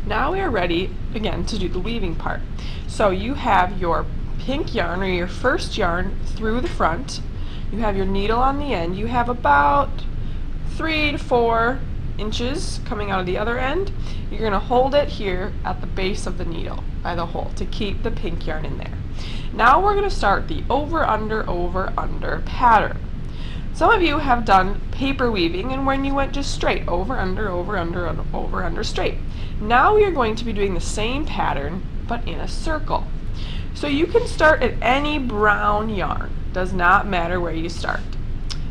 Now we are ready again to do the weaving part. So you have your pink yarn, or your first yarn, through the front. You have your needle on the end. You have about 3 to 4 inches coming out of the other end. You're going to hold it here at the base of the needle by the hole to keep the pink yarn in there. Now we're going to start the over, under pattern. Some of you have done paper weaving, and when you went just straight, over, under, straight. Now we are going to be doing the same pattern, but in a circle. So you can start at any brown yarn. Does not matter where you start.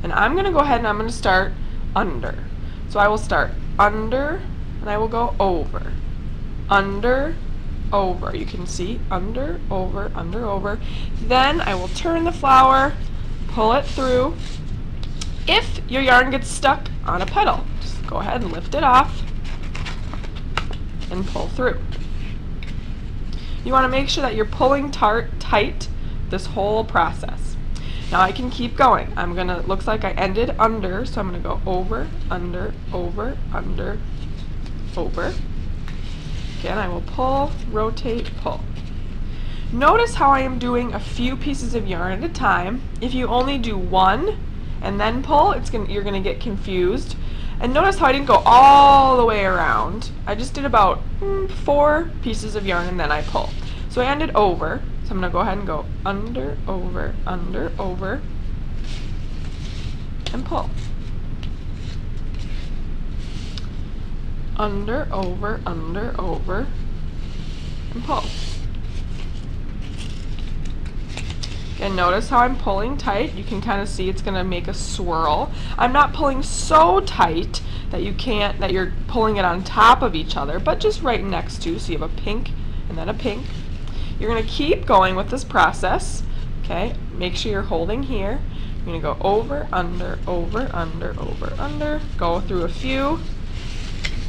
And I'm going to go ahead and I'm going to start under. So I will start under, and I will go over. Under, over. You can see under, over. Then I will turn the flower, pull it through. If your yarn gets stuck on a petal, just go ahead and lift it off and pull through. You want to make sure that you're pulling tight this whole process. Now I can keep going. Looks like I ended under, so I'm going to go over, under, over. Again, I will pull, rotate, pull. Notice how I am doing a few pieces of yarn at a time. If you only do one and then pull, you're going to get confused. And notice how I didn't go all the way around. I just did about 4 pieces of yarn and then I pull. So I ended over. So I'm going to go ahead and go under, over, and pull. Under, over, and pull. And notice how I'm pulling tight. You can kind of see it's going to make a swirl. I'm not pulling so tight that you're pulling it on top of each other, but just right next to, so you have a pink and then a pink. You're going to keep going with this process. Okay, make sure you're holding here. You're going to go over, under, go through a few,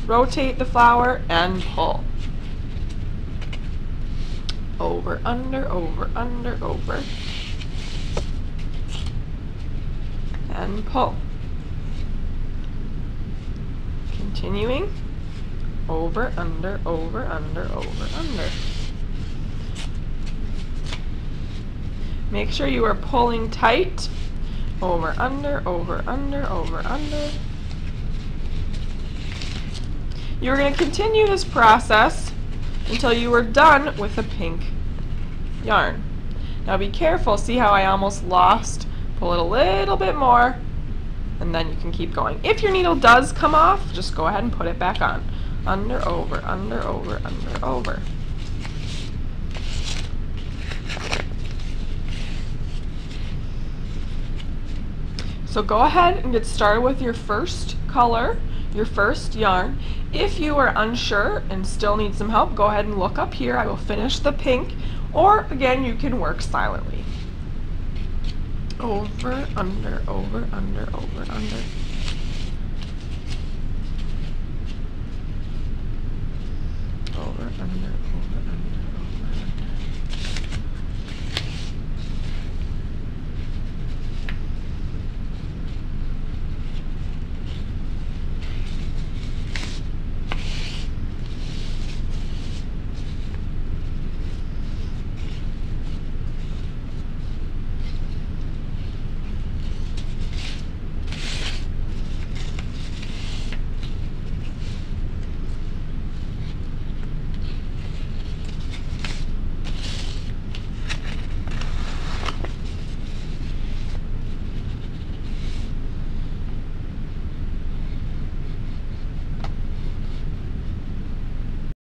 rotate the flower, and pull. Over, under, and pull. Continuing, over, under. Make sure you are pulling tight. Over, under. You're going to continue this process until you are done with the pink yarn. Now be careful, see how I almost lost? Pull it a little bit more, and then you can keep going. If your needle does come off, just go ahead and put it back on. Under, over. So go ahead and get started with your first color, your first yarn. If you are unsure and still need some help, go ahead and look up here. I will finish the pink, or again, you can work silently. Over, under. Over, under.